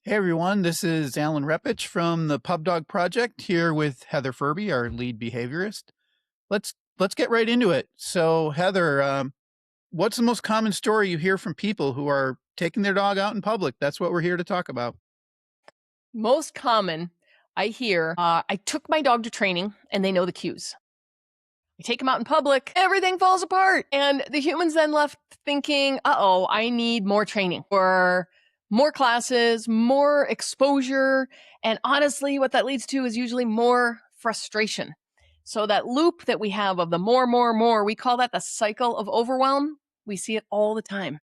Hey everyone, this is Alan Repich from the PubDog project here with Heather Furby, our lead behaviorist. Let's get right into it. So Heather, what's the most common story you hear from people who are taking their dog out in public? That's what we're here to talk about. Most common, I hear, I took my dog to training and they know the cues. I take him out in public, everything falls apart. And the humans then left thinking, uh-oh, I need more training or more classes, more exposure. And honestly, what that leads to is usually more frustration. So that loop that we have of the more, we call that the cycle of overwhelm. We see it all the time.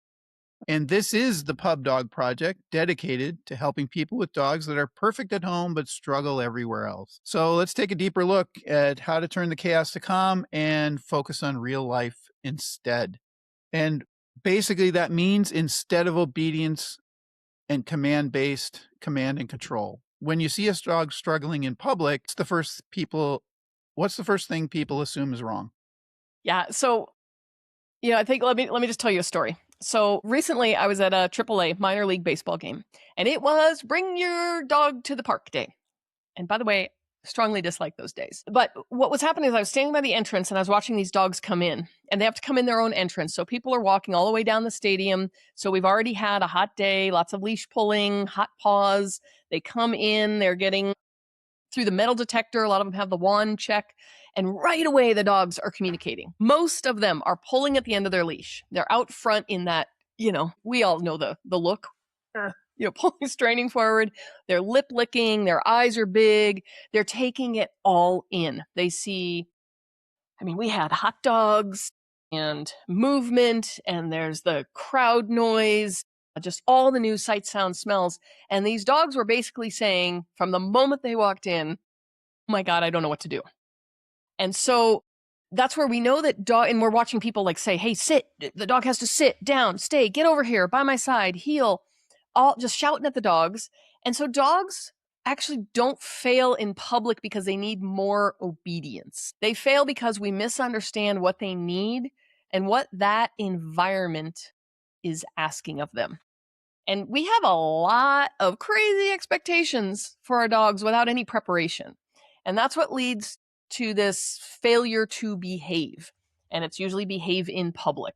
And this is the PubDog project dedicated to helping people with dogs that are perfect at home but struggle everywhere else. So let's take a deeper look at how to turn the chaos to calm and focus on real life instead. And basically that means instead of obedience and command-based command and control. When you see a dog struggling in public, what's the first thing people assume is wrong? Yeah. So, I think let me just tell you a story. So recently I was at a AAA minor league baseball game and it was bring your dog to the park day. And by the way, strongly dislike those days. But what was happening is I was standing by the entrance and I was watching these dogs come in and they have to come in their own entrance. So people are walking all the way down the stadium. So we've already had a hot day, lots of leash pulling, hot paws. They come in, they're getting through the metal detector. A lot of them have the wand check. And right away, the dogs are communicating. Most of them are pulling at the end of their leash. They're out front in that, we all know the look. Pulling, straining forward. They're lip licking. Their eyes are big. They're taking it all in. They see, we had hot dogs and movement, and there's the crowd noise, just all the new sights, sounds, smells. And these dogs were basically saying from the moment they walked in, oh my God, I don't know what to do. And so that's where we know that dog, and we're watching people like say, hey, sit. The dog has to sit down, stay, get over here by my side, heel, all just shouting at the dogs. And so dogs actually don't fail in public because they need more obedience. They fail because we misunderstand what they need and what that environment is asking of them. And we have a lot of crazy expectations for our dogs without any preparation. And that's what leads to this failure to behave. And it's usually behave in public.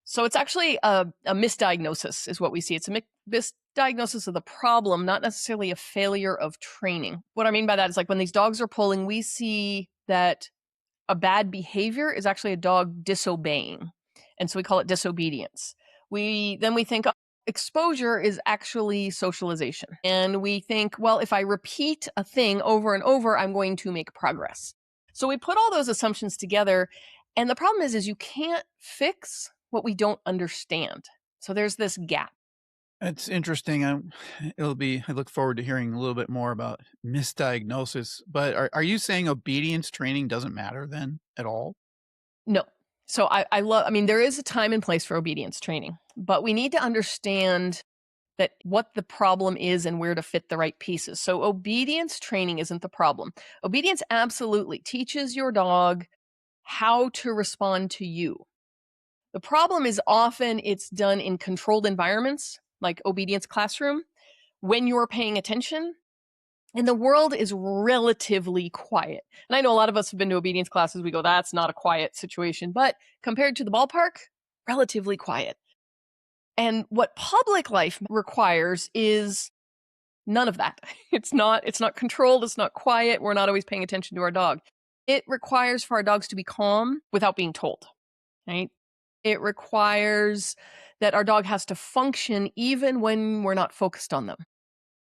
So it's actually a misdiagnosis is what we see. It's a misdiagnosis of the problem, not necessarily a failure of training. What I mean by that is like when these dogs are pulling, we see that a bad behavior is actually a dog disobeying. And so we call it disobedience. We think exposure is actually socialization. And we think, well, if I repeat a thing over and over, I'm going to make progress. So we put all those assumptions together. And the problem is you can't fix what we don't understand. So there's this gap. It's interesting. I look forward to hearing a little bit more about misdiagnosis, but are you saying obedience training doesn't matter then at all? No. So there is a time and place for obedience training, but we need to understand that what the problem is and where to fit the right pieces. So obedience training isn't the problem. Obedience absolutely teaches your dog how to respond to you. The problem is often it's done in controlled environments like obedience classroom when you're paying attention and the world is relatively quiet. And I know a lot of us have been to obedience classes. We go, that's not a quiet situation. But compared to the ballpark, relatively quiet. And what public life requires is none of that. It's not controlled. It's not quiet. We're not always paying attention to our dog. It requires for our dogs to be calm without being told, right? It requires that our dog has to function even when we're not focused on them.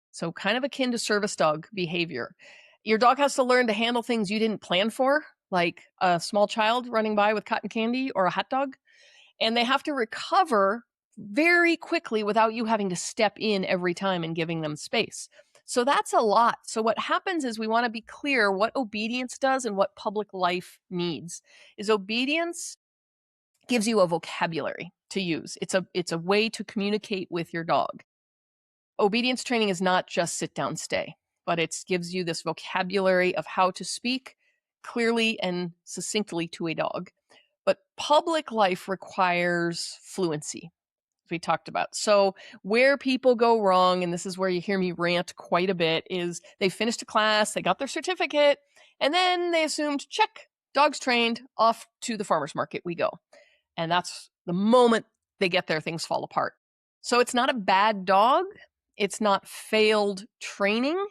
So kind of akin to service dog behavior. Your dog has to learn to handle things you didn't plan for, like a small child running by with cotton candy or a hot dog. And they have to recover very quickly without you having to step in every time and giving them space. So that's a lot. So what happens is we want to be clear what obedience does and what public life needs. Is obedience gives you a vocabulary to use. It's a way to communicate with your dog. Obedience training is not just sit down, stay, but it gives you this vocabulary of how to speak clearly and succinctly to a dog. But public life requires fluency. we talked about. So, where people go wrong, and this is where you hear me rant quite a bit, is they finished a class, they got their certificate, and then they assumed, check, dog's trained, off to the farmer's market we go. And that's the moment they get there, things fall apart. So, it's not a bad dog, it's not failed training,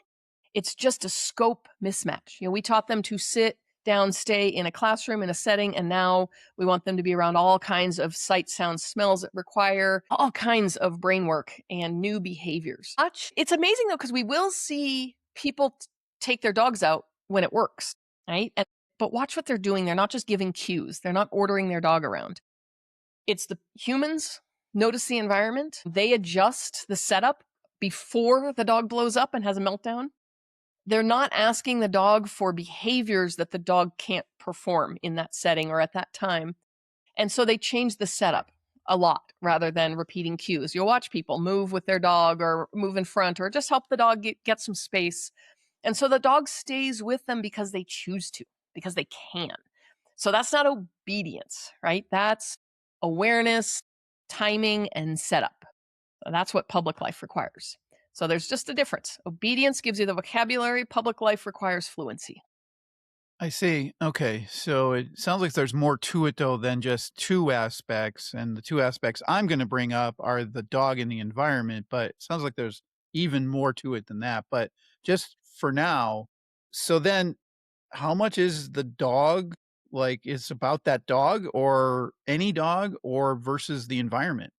it's just a scope mismatch. We taught them to sit down, stay in a classroom, in a setting, and now we want them to be around all kinds of sights, sounds, smells that require all kinds of brain work and new behaviors. It's amazing though, because we will see people take their dogs out when it works, right? But watch what they're doing. They're not just giving cues. They're not ordering their dog around. It's the humans notice the environment. They adjust the setup before the dog blows up and has a meltdown. They're not asking the dog for behaviors that the dog can't perform in that setting or at that time. And so they change the setup a lot rather than repeating cues. You'll watch people move with their dog or move in front or just help the dog get some space. And so the dog stays with them because they choose to, because they can. So that's not obedience, right? That's awareness, timing, and setup. That's what public life requires. So there's just a difference. Obedience gives you the vocabulary, public life requires fluency. I see. Okay. So it sounds like there's more to it though than just two aspects. And the two aspects I'm going to bring up are the dog and the environment, but it sounds like there's even more to it than that. But just for now, so then how much is the dog like is about that dog or any dog or versus the environment?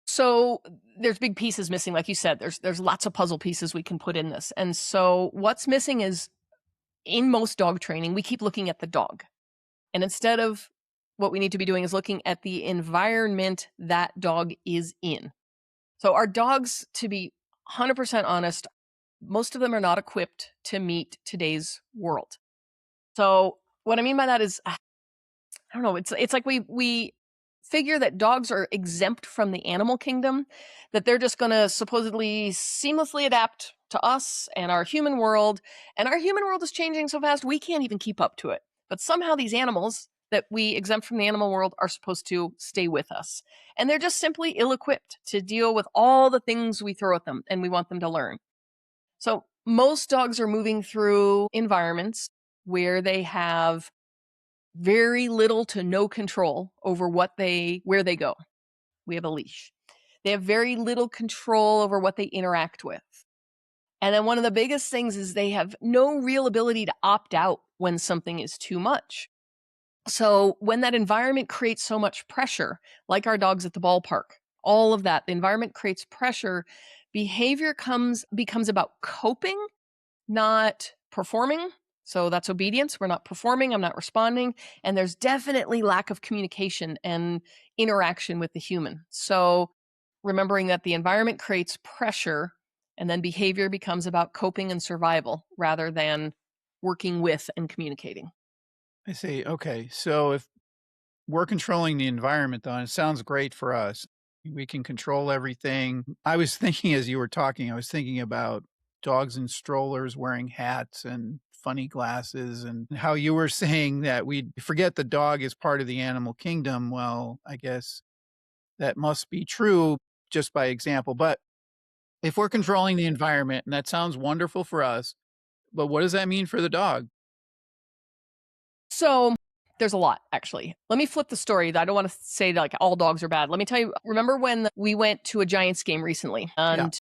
So there's big pieces missing, like you said. There's lots of puzzle pieces we can put in this. And so what's missing is in most dog training, we keep looking at the dog. And instead of what we need to be doing is looking at the environment that dog is in. So our dogs, to be 100% honest, most of them are not equipped to meet today's world. So what I mean by that is, I don't know, it's like we figure that dogs are exempt from the animal kingdom, that they're just going to supposedly seamlessly adapt to us and our human world. And our human world is changing so fast, we can't even keep up to it. But somehow these animals that we exempt from the animal world are supposed to stay with us. And they're just simply ill equipped to deal with all the things we throw at them and we want them to learn. So most dogs are moving through environments where they have very little to no control over where they go. We have a leash. They have very little control over what they interact with. And then one of the biggest things is they have no real ability to opt out when something is too much. So when that environment creates so much pressure, like our dogs at the ballpark, all of that, the environment creates pressure, behavior becomes about coping, not performing. So that's obedience. We're not performing. I'm not responding. And there's definitely lack of communication and interaction with the human. So remembering that the environment creates pressure and then behavior becomes about coping and survival rather than working with and communicating. I see. Okay. So if we're controlling the environment though, and it sounds great for us. We can control everything. I was thinking as you were talking, I was thinking about dogs in strollers wearing hats and funny glasses and how you were saying that we forget the dog is part of the animal kingdom. Well, I guess that must be true just by example. But if we're controlling the environment, and that sounds wonderful for us, but what does that mean for the dog? So there's a lot, actually. Let me flip the story. I don't want to say like all dogs are bad. Let me tell you, remember when we went to a Giants game recently Yeah. and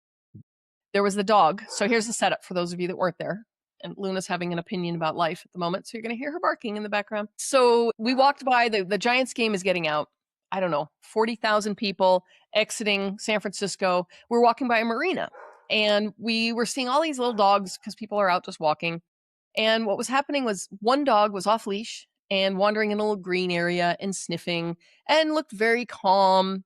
there was the dog. So here's the setup for those of you that weren't there. And Luna's having an opinion about life at the moment. So you're going to hear her barking in the background. So we walked by, the Giants game is getting out. I don't know, 40,000 people exiting San Francisco. We're walking by a marina and we were seeing all these little dogs because people are out just walking. And what was happening was one dog was off leash and wandering in a little green area and sniffing and looked very calm,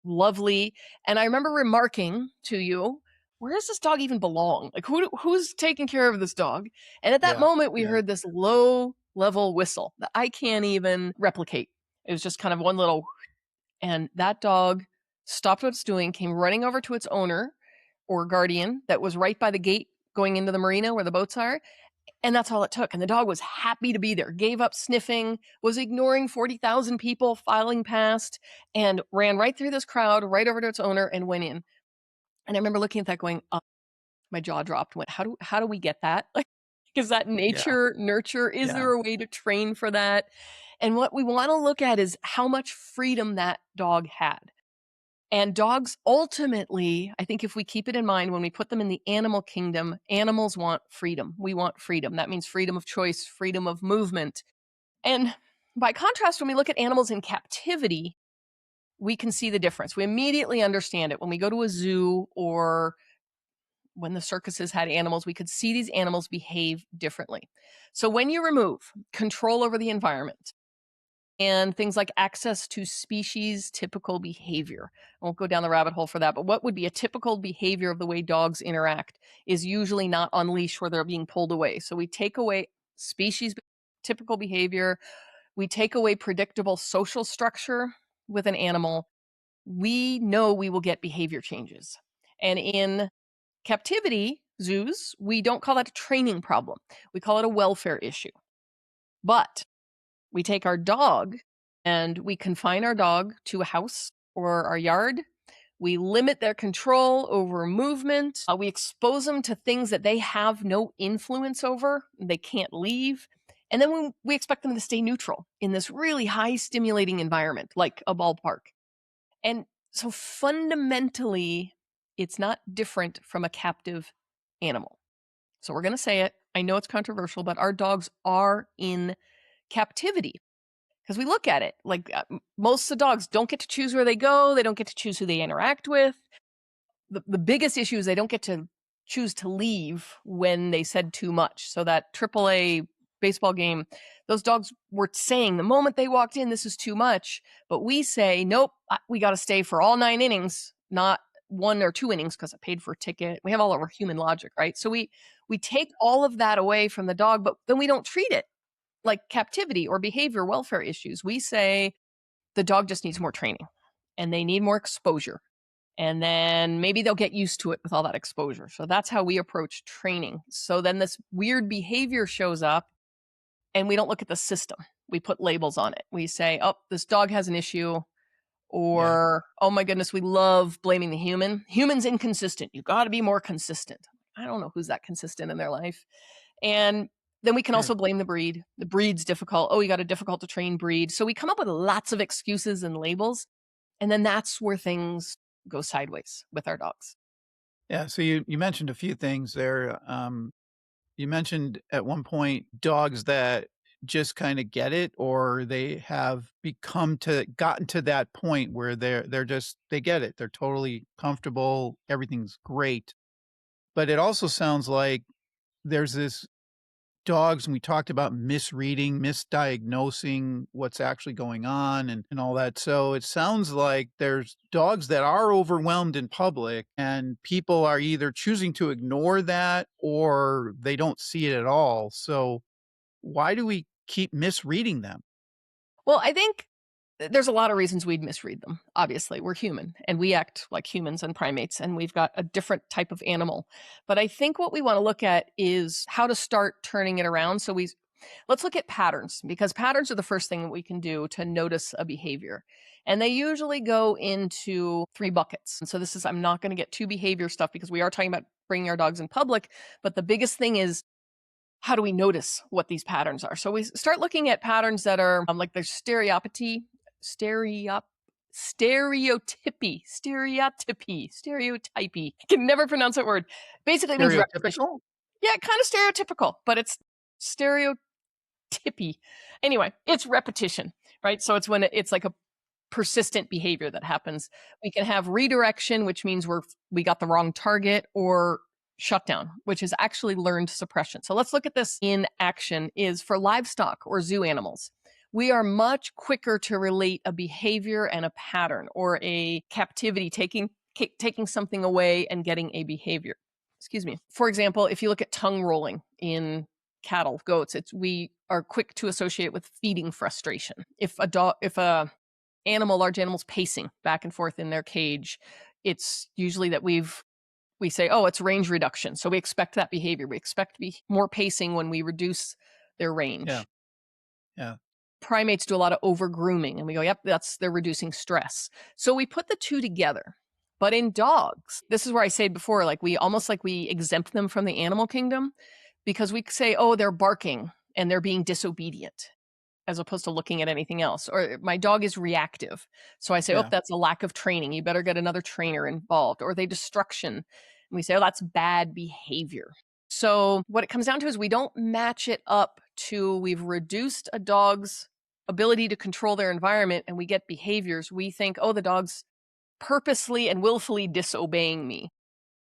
lovely. And I remember remarking to you, where does this dog even belong? Like who's taking care of this dog? And at that Yeah. moment, we Yeah. heard this low level whistle that I can't even replicate. It was just kind of one little, and that dog stopped what it's doing, came running over to its owner or guardian that was right by the gate going into the marina where the boats are, And that's all it took. And the dog was happy to be there, gave up sniffing, was ignoring 40,000 people filing past, and ran right through this crowd, right over to its owner, and went in. And I remember looking at that going, my jaw dropped, went, how do we get that? Like, is that Yeah. nature, nurture? Is Yeah. there a way to train for that? And what we want to look at is how much freedom that dog had. And dogs ultimately, I think if we keep it in mind, when we put them in the animal kingdom, animals want freedom. We want freedom. That means freedom of choice, freedom of movement. And by contrast, when we look at animals in captivity, we can see the difference. We immediately understand it. When we go to a zoo or when the circuses had animals, we could see these animals behave differently. So when you remove control over the environment, and things like access to species typical behavior. I won't go down the rabbit hole for that, but what would be a typical behavior of the way dogs interact is usually not on leash where they're being pulled away. So we take away species typical behavior, we take away predictable social structure with an animal, we know we will get behavior changes. And in captivity zoos, we don't call that a training problem. We call it a welfare issue. But we take our dog and we confine our dog to a house or our yard. We limit their control over movement. We expose them to things that they have no influence over. They can't leave. And then we expect them to stay neutral in this really high stimulating environment, like a ballpark. And so fundamentally, it's not different from a captive animal. So we're going to say it. I know it's controversial, but our dogs are in captivity. Because we look at it like most of the dogs don't get to choose where they go. They don't get to choose who they interact with. The biggest issue is they don't get to choose to leave when they said too much. So that AAA baseball game, those dogs were saying the moment they walked in, this is too much. But we say, nope, we got to stay for all 9 innings, not 1 or 2 innings because I paid for a ticket. We have all of our human logic, right? So we take all of that away from the dog, but then we don't treat it like captivity or behavior welfare issues. We say the dog just needs more training and they need more exposure. And then maybe they'll get used to it with all that exposure. So that's how we approach training. So then this weird behavior shows up and we don't look at the system. We put labels on it. We say, oh, this dog has an issue. Yeah. Or, oh my goodness, we love blaming the human. Human's inconsistent. You got to be more consistent. I don't know who's that consistent in their life. And then we can Sure. also blame the breed. The breed's difficult. Oh, you got a difficult to train breed. So we come up with lots of excuses and labels. And then that's where things go sideways with our dogs. Yeah. So you mentioned a few things there. You mentioned at one point dogs that just kind of get it, or they have gotten to that point where they're just they get it. They're totally comfortable. Everything's great. But it also sounds like there's this dogs, and we talked about misreading, misdiagnosing what's actually going on and all that. So it sounds like there's dogs that are overwhelmed in public, and people are either choosing to ignore that or they don't see it at all. So why do we keep misreading them? Well, I think there's a lot of reasons we'd misread them. Obviously, we're human and we act like humans and primates, and we've got a different type of animal. But I think what we want to look at is how to start turning it around. So let's look at patterns, because patterns are the first thing that we can do to notice a behavior. And they usually go into 3 buckets. And so I'm not going to get too behavior stuff because we are talking about bringing our dogs in public. But the biggest thing is, how do we notice what these patterns are? So we start looking at patterns that are like there's stereotypy, stereotypy. I can never pronounce that word. Basically, it means repetition. Stereotypical? Yeah, kind of stereotypical, but it's stereotypy. Anyway, it's repetition, right? So it's when it's like a persistent behavior that happens. We can have redirection, which means we got the wrong target, or shutdown, which is actually learned suppression. So let's look at this in action. Is for livestock or zoo animals, we are much quicker to relate a behavior and a pattern, or a captivity, taking something away and getting a behavior. Excuse me. For example, if you look at tongue rolling in cattle, goats, we are quick to associate with feeding frustration. If a large animal's pacing back and forth in their cage, it's usually that we've We say, oh, it's range reduction. So we expect that behavior. We expect to be more pacing when we reduce their Yeah. range. Yeah. Primates do a lot of over grooming, and we go, yep, they're reducing stress. So we put the two together. But in dogs, this is where I said before, like we almost like we exempt them from the animal kingdom because we say, oh, they're barking and they're being disobedient as opposed to looking at anything else. Or my dog is reactive. So I say, oh, Yeah. that's a lack of training. You better get another trainer involved. Or they destruction. And we say, oh, that's bad behavior. So what it comes down to is we don't match it up to we've reduced a dog's ability to control their environment and we get behaviors. We think, oh, the dog's purposely and willfully disobeying me.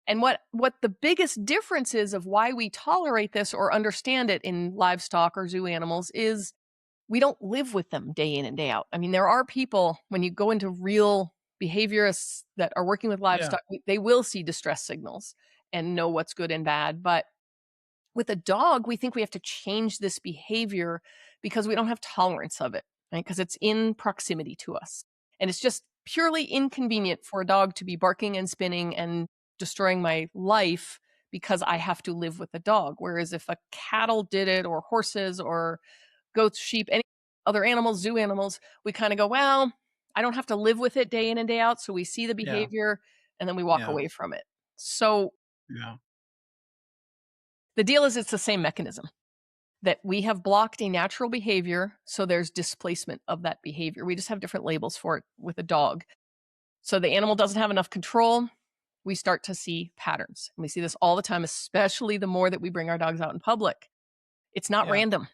And what the biggest difference is of why we tolerate this or understand it in livestock or zoo animals is we don't live with them day in and day out. I mean, there are people, when you go into real behaviorists that are working with Yeah. livestock, they will see distress signals and know what's good and bad. But with a dog, we think we have to change this behavior because we don't have tolerance of it, right? Because it's in proximity to us. And it's just purely inconvenient for a dog to be barking and spinning and destroying my life because I have to live with a dog. Whereas if a cattle did it, or horses, or goats, sheep, any other animals, zoo animals, we kind of go, well, I don't have to live with it day in and day out. So we see the Yeah. behavior and then we walk Yeah. away from it. So Yeah. the deal is it's the same mechanism that we have blocked a natural behavior. So there's displacement of that behavior. We just have different labels for it with a dog. So the animal doesn't have enough control. We start to see patterns. And we see this all the time, especially the more that we bring our dogs out in public. It's not Yeah. random.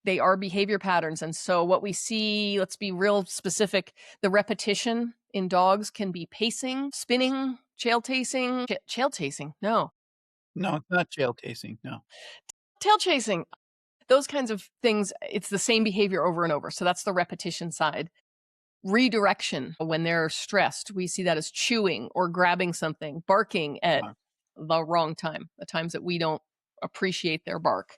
They are behavior patterns. And so what we see, let's be real specific, the repetition in dogs can be pacing, spinning, tail chasing, no, No, it's not jail casing. No. tail chasing, those kinds of things. It's the same behavior over and over. So that's the repetition side. Redirection, when they're stressed, we see that as chewing or grabbing something, barking at Yeah. the wrong time, the times that we don't appreciate their bark.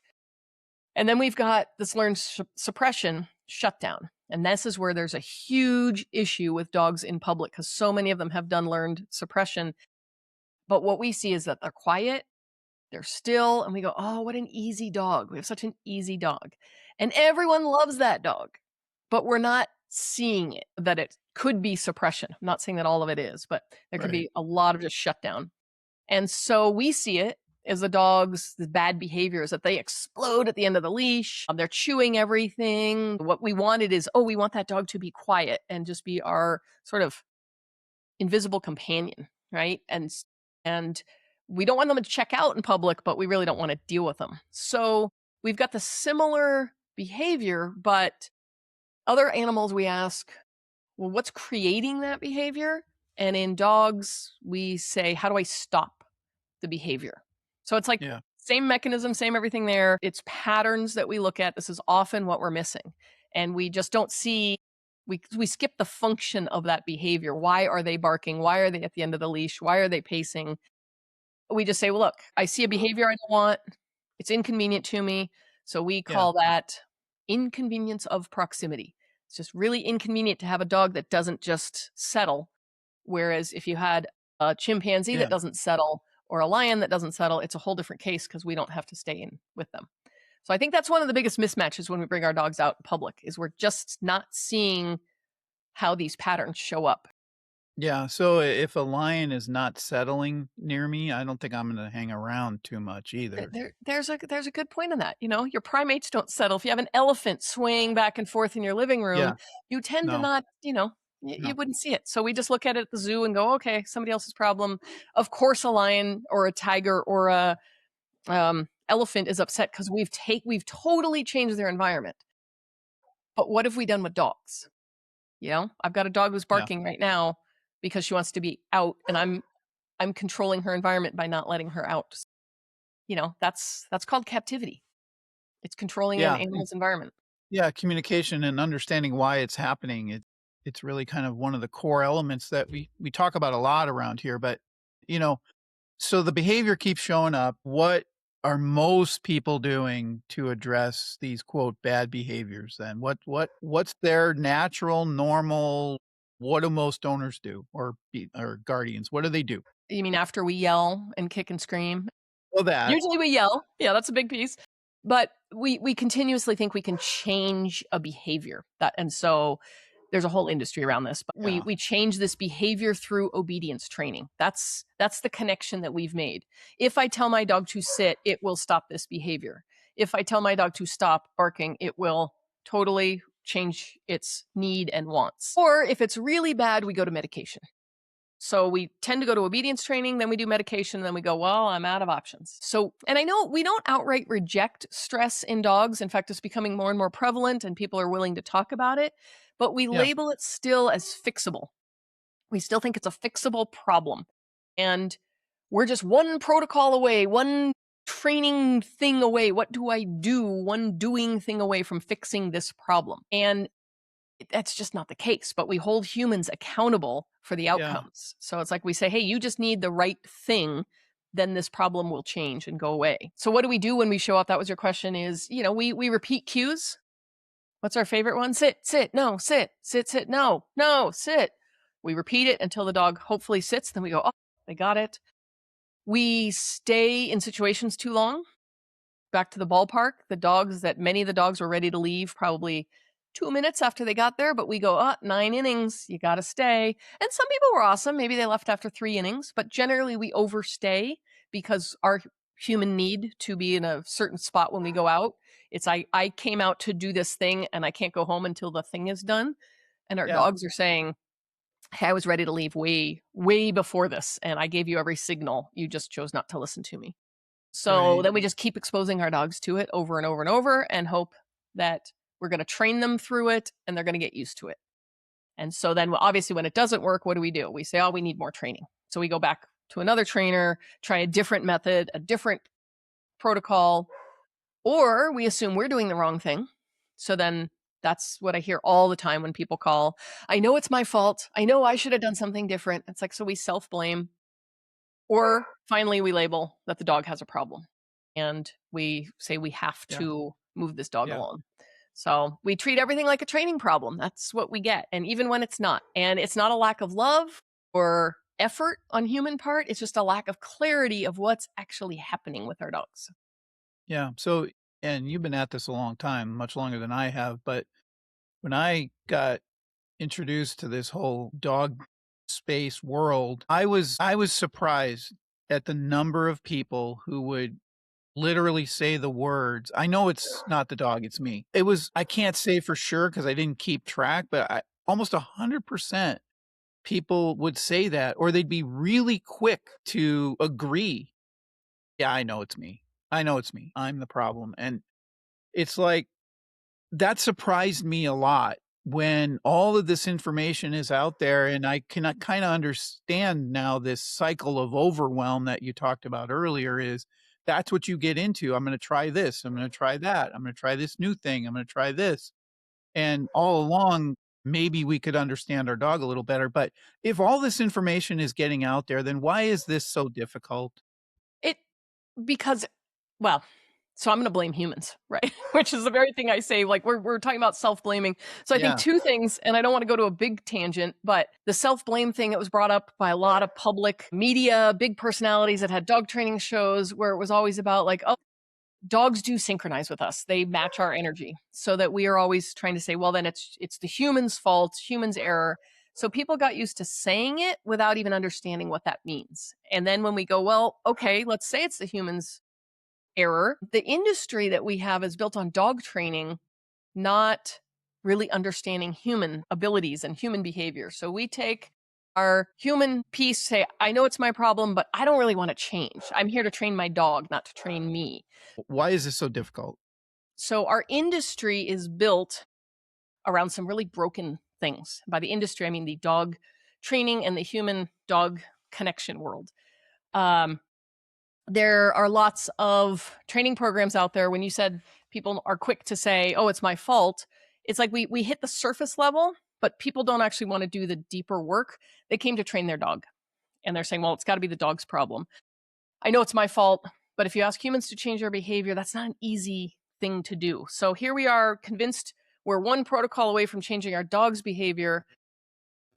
And then we've got this learned suppression, shutdown. And this is where there's a huge issue with dogs in public because so many of them have done learned suppression. But what we see is that they're quiet, they're still, and we go, oh, what an easy dog. We have such an easy dog. And everyone loves that dog. But we're not seeing it, that it could be suppression. I'm not saying that all of it is, but there could Right. be a lot of just shutdown. And so we see it as the bad behaviors that they explode at the end of the leash. They're chewing everything. What we wanted is, oh, we want that dog to be quiet and just be our sort of invisible companion, right? And we don't want them to check out in public, but we really don't want to deal with them. So we've got the similar behavior, but other animals we ask, well, what's creating that behavior? And in dogs, we say, how do I stop the behavior? So it's like Yeah. same mechanism, same everything there. It's patterns that we look at. This is often what we're missing. And we just don't see, we skip the function of that behavior. Why are they barking? Why are they at the end of the leash? Why are they pacing? We just say, well, look, I see a behavior I don't want. It's inconvenient to me. So we Yeah. call that inconvenience of proximity. It's just really inconvenient to have a dog that doesn't just settle. Whereas if you had a chimpanzee that Yeah. doesn't settle or a lion that doesn't settle, it's a whole different case because we don't have to stay in with them. So I think that's one of the biggest mismatches when we bring our dogs out in public is we're just not seeing how these patterns show up. Yeah. So if a lion is not settling near me, I don't think I'm going to hang around too much either. There's a good point in that. You know, your primates don't settle. If you have an elephant swaying back and forth in your living room, Yeah. you tend to No. not, you No. wouldn't see it. So we just look at it at the zoo and go, okay, somebody else's problem. Of course, a lion or a tiger or a elephant is upset because we've totally changed their environment. But what have we done with dogs? You know, I've got a dog who's Yeah. barking right now because she wants to be out, and I'm controlling her environment by not letting her out. That's called captivity. It's controlling an Yeah. animal's environment. Yeah. Communication and understanding why it's happening. It's really kind of one of the core elements that we talk about a lot around here. But, you know, so the behavior keeps showing up. What are most people doing to address these quote bad behaviors then? What's their natural, normal, what do most owners do or guardians? What do they do? You mean after we yell and kick and scream? Well, that. Usually we yell. Yeah, that's a big piece. But we continuously think we can change a behavior. And so there's a whole industry around this. But we Yeah. we change this behavior through obedience training. That's the connection that we've made. If I tell my dog to sit, it will stop this behavior. If I tell my dog to stop barking, it will totally change its need and wants. Or if it's really bad, we go to medication. So we tend to go to obedience training, then we do medication, and then we go, well, I'm out of options. So, and I know we don't outright reject stress in dogs. In fact, it's becoming more and more prevalent and people are willing to talk about it, but we Yeah. label it still as fixable. We still think it's a fixable problem. And we're just one protocol away, one training thing away. What do I do? One doing thing away from fixing this problem. And that's just not the case, but we hold humans accountable for the Yeah. outcomes. So it's like we say, hey, you just need the right thing, then this problem will change and go away. So what do we do when we show up? That was your question is, we repeat cues. What's our favorite one? Sit, sit, no, sit, sit, sit, no, no, sit. We repeat it until the dog hopefully sits. Then we go, oh, they got it. We stay in situations too long. Back to the ballpark, many of the dogs were ready to leave probably 2 minutes after they got there, but we go, 9 innings, you got to stay. And some people were awesome. Maybe they left after 3 innings, but generally we overstay because our human need to be in a certain spot when we go out. It's I came out to do this thing and I can't go home until the thing is done. And our Yeah. dogs are saying, hey, I was ready to leave way, way before this. And I gave you every signal. You just chose not to listen to me. So Right. then we just keep exposing our dogs to it over and over and over and hope that we're going to train them through it and they're going to get used to it. And so then obviously when it doesn't work, what do? We say, oh, we need more training. So we go back to another trainer, try a different method, a different protocol, or we assume we're doing the wrong thing. So then that's what I hear all the time when people call. I know it's my fault. I know I should have done something different. It's like, so we self-blame. Or finally, we label that the dog has a problem and we say we have Yeah. to move this dog Yeah. along. So we treat everything like a training problem. That's what we get. And even when it's not, and it's not a lack of love or effort on human part, it's just a lack of clarity of what's actually happening with our dogs. Yeah. So, and you've been at this a long time, much longer than I have, but when I got introduced to this whole dog space world, I was surprised at the number of people who would literally say the words, "I know it's not the dog, it's me." I can't say for sure because I didn't keep track, but almost 100% people would say that, or they'd be really quick to agree. Yeah, I know it's me. I know it's me. I'm the problem. And it's like, that surprised me a lot when all of this information is out there, and I can kind of understand now this cycle of overwhelm that you talked about earlier is that's what you get into. I'm going to try this. I'm going to try that. I'm going to try this new thing. I'm going to try this. And all along, maybe we could understand our dog a little better. But if all this information is getting out there, then why is this so difficult? It because well, so I'm going to blame humans, right? Which is the very thing I say. Like we're talking about self-blaming. So I think Yeah. two things, and I don't want to go to a big tangent, but the self-blame thing that was brought up by a lot of public media, big personalities that had dog training shows, where it was always about like, oh, dogs do synchronize with us; they match our energy, so that we are always trying to say, well, then it's the human's fault, human's error. So people got used to saying it without even understanding what that means. And then when we go, well, okay, let's say it's the human's error. The industry that we have is built on dog training, not really understanding human abilities and human behavior. So we take our human piece, say, I know it's my problem, but I don't really want to change. I'm here to train my dog, not to train me. Why is this so difficult? So our industry is built around some really broken things. By the industry, I mean the dog training and the human dog connection world. There are lots of training programs out there. When you said people are quick to say, oh, it's my fault, it's like we hit the surface level, but people don't actually want to do the deeper work. They came to train their dog and they're saying, well, it's got to be the dog's problem. I know it's my fault, but if you ask humans to change their behavior, that's not an easy thing to do. So here we are convinced we're one protocol away from changing our dog's behavior.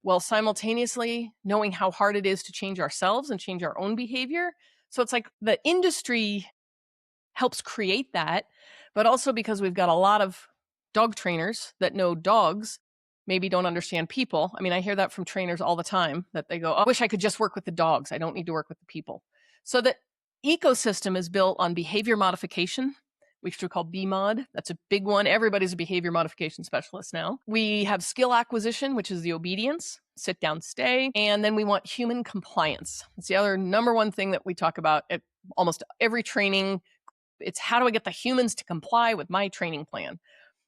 while simultaneously knowing how hard it is to change ourselves and change our own behavior. So it's like the industry helps create that, but also because we've got a lot of dog trainers that know dogs, maybe don't understand people. I mean, I hear that from trainers all the time that they go, "Oh, I wish I could just work with the dogs. I don't need to work with the people." So the ecosystem is built on behavior modification, which we call BMOD. That's a big one. Everybody's a behavior modification specialist now. We have skill acquisition, which is the obedience, sit down, stay. And then we want human compliance. It's the other number one thing that we talk about at almost every training. It's how do I get the humans to comply with my training plan?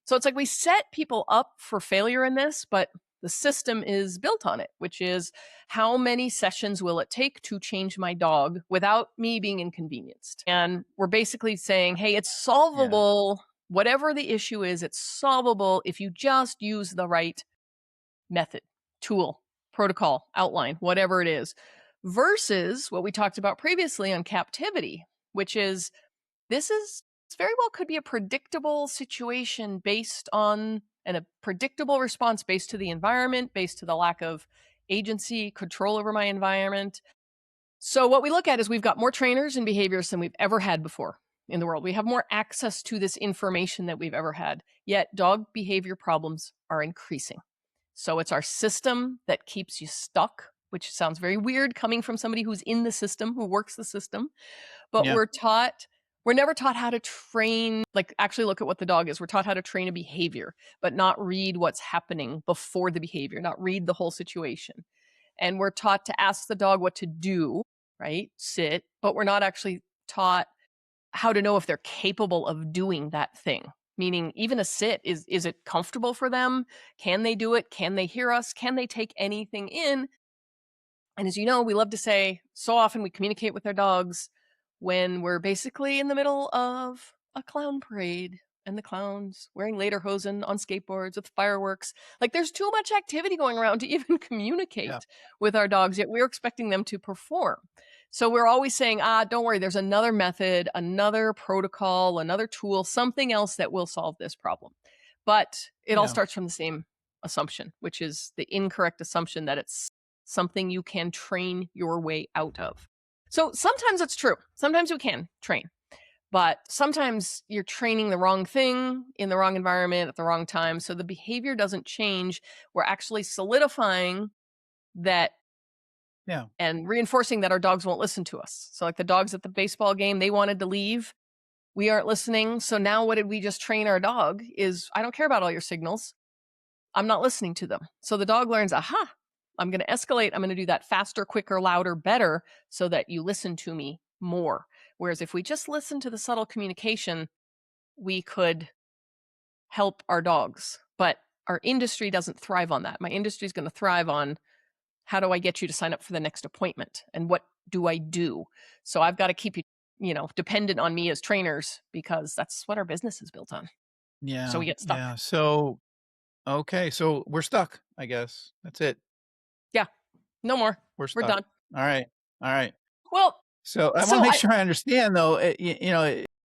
So it's like we set people up for failure in this, but the system is built on it, which is how many sessions will it take to change my dog without me being inconvenienced? And we're basically saying, hey, it's Yeah. solvable. Whatever the issue is, it's solvable if you just use the right method, tool, protocol, outline, whatever it is, versus what we talked about previously on captivity, which is this very well could be a predictable situation based on and a predictable response based to the environment, based to the lack of agency, control over my environment. So what we look at is we've got more trainers and behaviorists than we've ever had before in the world. We have more access to this information that we've ever had. Yet dog behavior problems are increasing. So it's our system that keeps you stuck, which sounds very weird coming from somebody who's in the system, who works the system. But Yeah. we're never taught how to train, like actually look at what the dog is. We're taught how to train a behavior, but not read what's happening before the behavior, not read the whole situation. And we're taught to ask the dog what to do, right? Sit, but we're not actually taught how to know if they're capable of doing that thing. Meaning, even a sit, is it comfortable for them? Can they do it? Can they hear us? Can they take anything in? And as you know, we love to say so often we communicate with our dogs when we're basically in the middle of a clown parade and the clowns wearing lederhosen on skateboards with fireworks. Like there's too much activity going around to even Yeah. communicate with our dogs, yet we're expecting them to perform. So we're always saying, don't worry, there's another method, another protocol, another tool, something else that will solve this problem. But it all Yeah. starts from the same assumption, which is the incorrect assumption that it's something you can train your way out of. So sometimes it's true. Sometimes we can train, but sometimes you're training the wrong thing in the wrong environment at the wrong time. So the behavior doesn't change. We're actually solidifying that Yeah. and reinforcing that our dogs won't listen to us. So like the dogs at the baseball game, they wanted to leave. We aren't listening. So now what did we just train our dog is I don't care about all your signals. I'm not listening to them. So the dog learns, aha, I'm going to escalate. I'm going to do that faster, quicker, louder, better so that you listen to me more. Whereas if we just listen to the subtle communication, we could help our dogs. But our industry doesn't thrive on that. My industry is going to thrive on how do I get you to sign up for the next appointment? And what do I do? So I've got to keep you, dependent on me as trainers because that's what our business is built on. So Yeah. we get stuck. Yeah. So, okay. So we're stuck, I guess. That's it. Yeah, no more. We're We're stuck. done. All right. All right. Well, So I want to so make I, sure I understand though,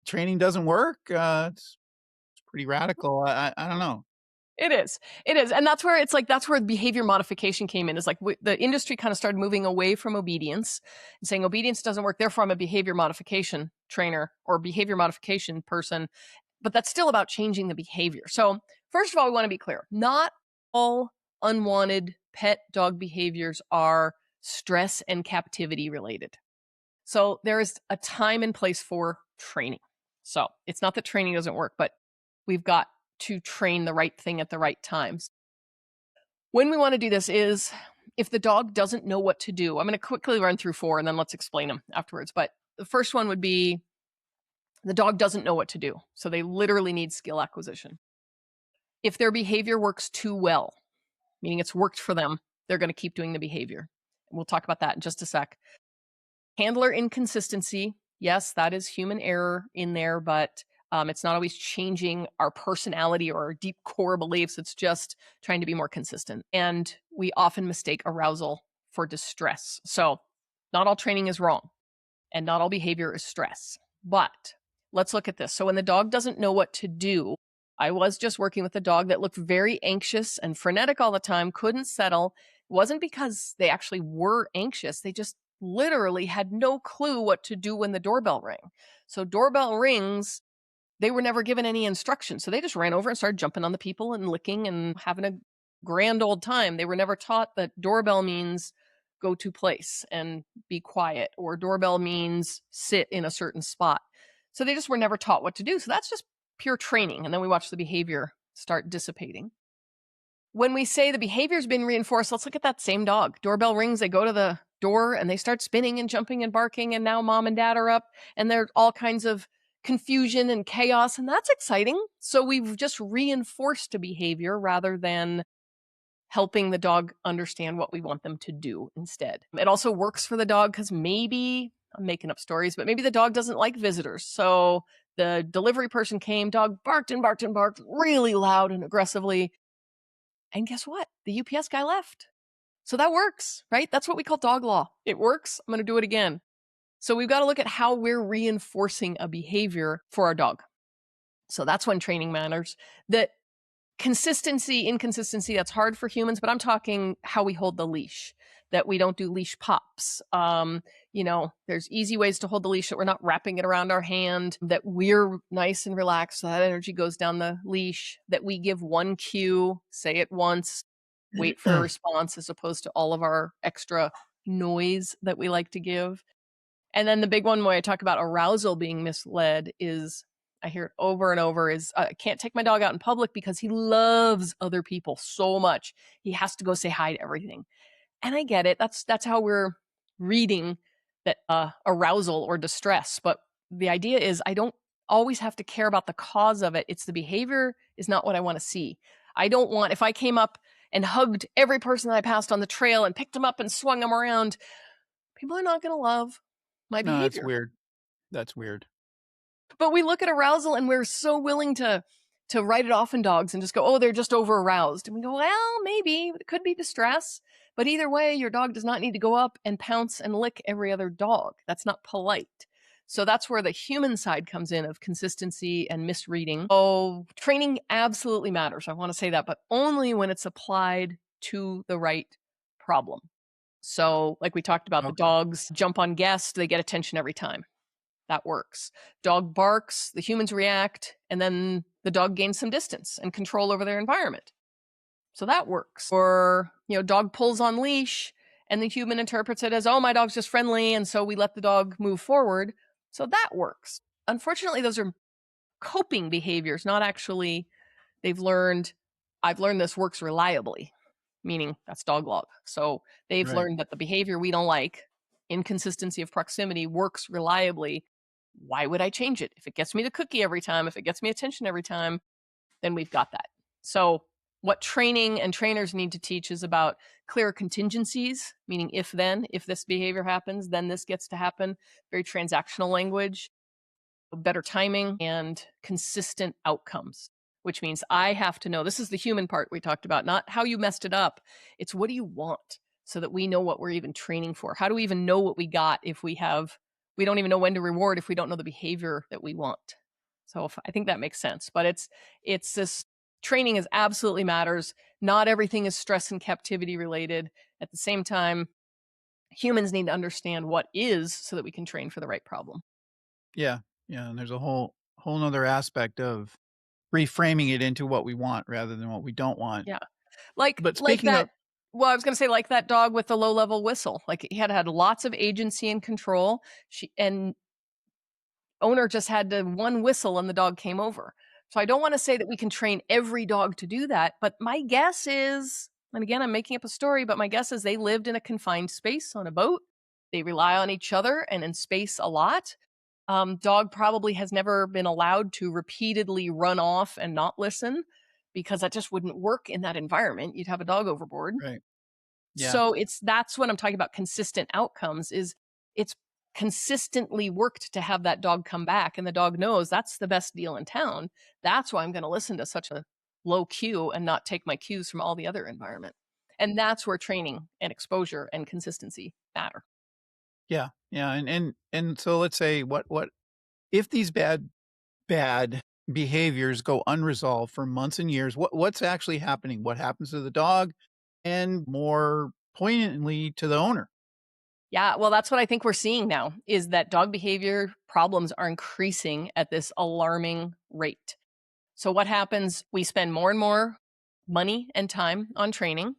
training doesn't work. It's pretty radical. I don't know. It is. It is. And that's where it's like, that's where behavior modification came in. Is like the industry kind of started moving away from obedience and saying obedience doesn't work. Therefore, I'm a behavior modification trainer or behavior modification person. But that's still about changing the behavior. So, first of all, we want to be clear. Not all unwanted pet dog behaviors are stress and captivity related. So, there is a time and place for training. So, it's not that training doesn't work, but we've got to train the right thing at the right times. When we want to do this is if the dog doesn't know what to do. I'm going to quickly run through 4 and then let's explain them afterwards. But the first one would be the dog doesn't know what to do. So they literally need skill acquisition. If their behavior works too well, meaning it's worked for them, they're going to keep doing the behavior. We'll talk about that in just a sec. Handler inconsistency. Yes, that is human error in there, but it's not always changing our personality or our deep core beliefs. It's just trying to be more consistent. And we often mistake arousal for distress. So not all training is wrong and not all behavior is stress. But let's look at this. So when the dog doesn't know what to do, I was just working with a dog that looked very anxious and frenetic all the time, couldn't settle, wasn't because they actually were anxious. They just literally had no clue what to do when the doorbell rang. So doorbell rings, they were never given any instructions. So they just ran over and started jumping on the people and licking and having a grand old time. They were never taught that doorbell means go to place and be quiet, or doorbell means sit in a certain spot. So they just were never taught what to do. So that's just pure training. And then we watch the behavior start dissipating. When we say the behavior's been reinforced, let's look at that same dog. Doorbell rings, they go to the door and they start spinning and jumping and barking. And now mom and dad are up and there's all kinds of confusion and chaos. And that's exciting. So we've just reinforced a behavior rather than helping the dog understand what we want them to do instead. It also works for the dog because maybe, I'm making up stories, but maybe the dog doesn't like visitors. So the delivery person came, dog barked and barked and barked really loud and aggressively. And guess what? The UPS guy left. So that works, right? That's what we call dog law. It works. I'm going to do it again. So we've got to look at how we're reinforcing a behavior for our dog. So that's when training matters. That consistency, inconsistency, that's hard for humans, but I'm talking how we hold the leash, that we don't do leash pops. There's easy ways to hold the leash, that we're not wrapping it around our hand, that we're nice and relaxed, so that energy goes down the leash, that we give one cue, say it once, wait for a response, as opposed to all of our extra noise that we like to give. And then the big one where I talk about arousal being misled is, I hear it over and over, is I can't take my dog out in public because he loves other people so much. He has to go say hi to everything. And I get it. That's how we're reading that arousal or distress. But the idea is I don't always have to care about the cause of it. It's the behavior is not what I want to see. I don't want, if I came up and hugged every person that I passed on the trail and picked them up and swung them around, people are not going to love my No, that's behavior. weird. That's weird. But we look at arousal and we're so willing to write it off in dogs and just go, oh, they're just over aroused. And we go, well, maybe it could be distress. But either way, your dog does not need to go up and pounce and lick every other dog. That's not polite. So that's where the human side comes in of consistency and misreading. Oh, training absolutely matters. I want to say that, but only when it's applied to the right problem. So, like we talked about, the Okay. dogs jump on guests, they get attention every time. That works. Dog barks, the humans react, and then the dog gains some distance and control over their environment. So that works. Or, dog pulls on leash and the human interprets it as, oh, my dog's just friendly. And so we let the dog move forward. So that works. Unfortunately, those are coping behaviors, not actually, I've learned this works reliably, meaning that's dog log. So they've Right. learned that the behavior we don't like, inconsistency of proximity, works reliably. Why would I change it? If it gets me the cookie every time, if it gets me attention every time, then we've got that. So what training and trainers need to teach is about clear contingencies, meaning if this behavior happens, then this gets to happen. Very transactional language, better timing, and consistent outcomes, which means I have to know, this is the human part we talked about, not how you messed it up. It's what do you want, so that we know what we're even training for. How do we even know what we got if we don't even know when to reward if we don't know the behavior that we want? So I think that makes sense. But it's this training is absolutely matters. Not everything is stress and captivity related. At the same time, humans need to understand what is so that we can train for the right problem. Yeah. Yeah. And there's a whole nother aspect of reframing it into what we want rather than what we don't want. Yeah. Like But like speaking that of well, I was gonna say like that dog with the low level whistle. Like he had lots of agency and control. And owner just had to one whistle and the dog came over. So I don't want to say that we can train every dog to do that, but my guess is, and again, I'm making up a story, but my guess is they lived in a confined space on a boat. They rely on each other and in space a lot. Dog probably has never been allowed to repeatedly run off and not listen, because that just wouldn't work in that environment. You'd have a dog overboard. right. Yeah. So that's what I'm talking about. Consistent outcomes is it's consistently worked to have that dog come back, and the dog knows that's the best deal in town. That's why I'm going to listen to such a low cue and not take my cues from all the other environment. And that's where training and exposure and consistency matter. Yeah. Yeah. And so let's say what if these bad behaviors go unresolved for months and years, what's actually happening? What happens to the dog? And more poignantly to the owner. Yeah, well, that's what I think we're seeing now is that dog behavior problems are increasing at this alarming rate. So what happens? We spend more and more money and time on training,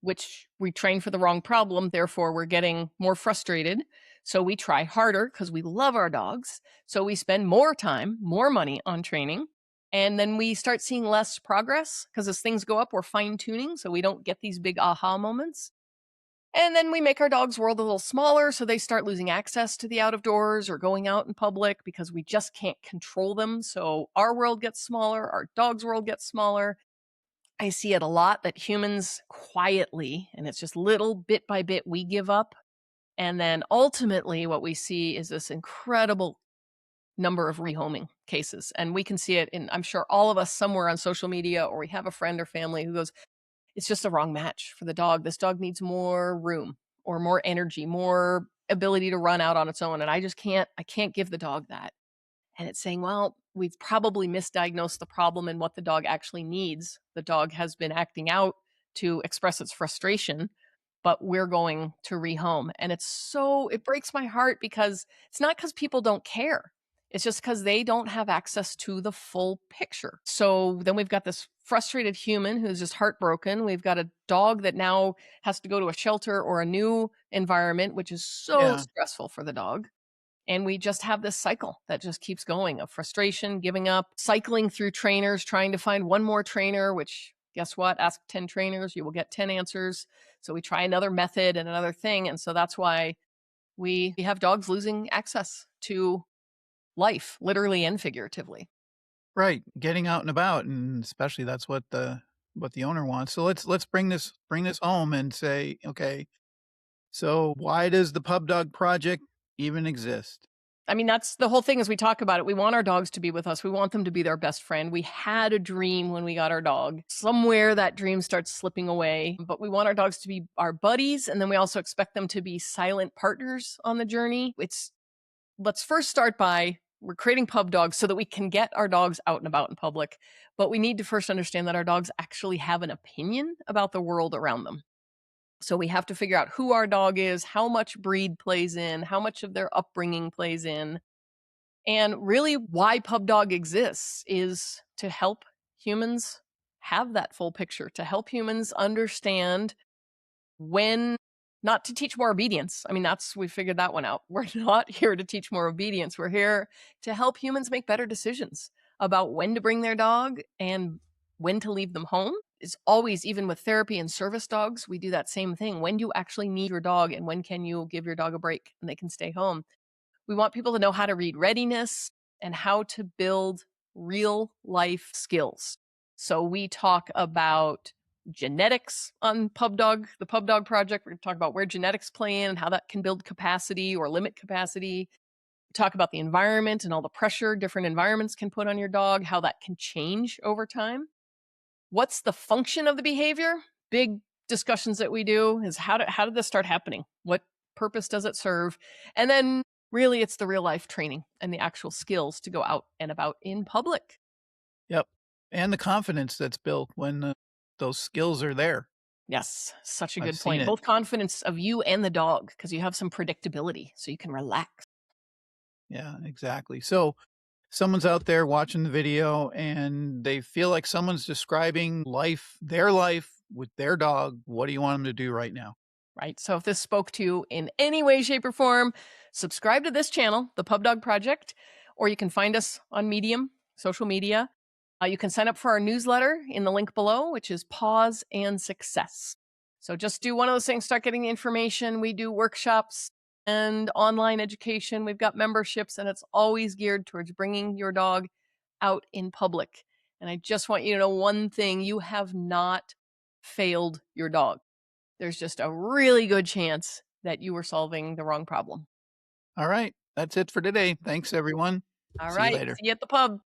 which we train for the wrong problem. Therefore, we're getting more frustrated. So we try harder because we love our dogs. So we spend more time, more money on training. And then we start seeing less progress because as things go up, we're fine tuning. So we don't get these big aha moments. And then we make our dog's world a little smaller so they start losing access to the out of doors or going out in public because we just can't control them. So our world gets smaller, our dog's world gets smaller. I see it a lot that humans quietly, and it's just little bit by bit, we give up. And then ultimately, what we see is this incredible number of rehoming cases. And we can see it in, I'm sure, all of us somewhere on social media, or we have a friend or family who goes, it's just a wrong match for the dog. This dog needs more room or more energy, more ability to run out on its own. And I can't give the dog that. And it's saying, well, we've probably misdiagnosed the problem and what the dog actually needs. The dog has been acting out to express its frustration, but we're going to rehome. And it breaks my heart because it's not because people don't care. It's just because they don't have access to the full picture. So then we've got this frustrated human who's just heartbroken. We've got a dog that now has to go to a shelter or a new environment, which is so Yeah. stressful for the dog. And we just have this cycle that just keeps going of frustration, giving up, cycling through trainers, trying to find one more trainer, which guess what? Ask 10 trainers, you will get 10 answers. So we try another method and another thing. And so that's why we have dogs losing access to life, literally and figuratively. Right. Getting out and about, and especially that's what the owner wants. So let's bring this home and say, okay, so why does the Pub Dog Project even exist? I mean, that's the whole thing as we talk about it. We want our dogs to be with us. We want them to be their best friend. We had a dream when we got our dog. Somewhere that dream starts slipping away, but we want our dogs to be our buddies. And then we also expect them to be silent partners on the journey. Let's first start by we're creating pub dogs so that we can get our dogs out and about in public. But we need to first understand that our dogs actually have an opinion about the world around them. So we have to figure out who our dog is, how much breed plays in, how much of their upbringing plays in. And really, why PubDog exists is to help humans have that full picture, to help humans understand when not to teach more obedience. I mean, we figured that one out. We're not here to teach more obedience. We're here to help humans make better decisions about when to bring their dog and when to leave them home. It's always, even with therapy and service dogs, we do that same thing. When do you actually need your dog and when can you give your dog a break and they can stay home? We want people to know how to read readiness and how to build real life skills. So we talk about genetics on PubDog, the PubDog project. We're going to talk about where genetics play in and how that can build capacity or limit capacity. We talk about the environment and all the pressure different environments can put on your dog, how that can change over time. What's the function of the behavior? Big discussions that we do is how did this start happening? What purpose does it serve? And then really it's the real life training and the actual skills to go out and about in public. Yep. And the confidence that's built when those skills are there. Yes, such a I've good seen point. it. Both confidence of you and the dog because you have some predictability so you can relax. Yeah, exactly. So someone's out there watching the video and they feel like someone's describing their life with their dog. What do you want them to do right now? Right. So if this spoke to you in any way, shape, or form, subscribe to this channel, the PubDog Project, or you can find us on Medium, social media. You can sign up for our newsletter in the link below, which is Pause and Success. So just do one of those things, start getting the information. We do workshops and online education. We've got memberships, and it's always geared towards bringing your dog out in public. And I just want you to know one thing: you have not failed your dog. There's just a really good chance that you were solving the wrong problem. All right. That's it for today. Thanks, everyone. All See you right. later. See you at the pub.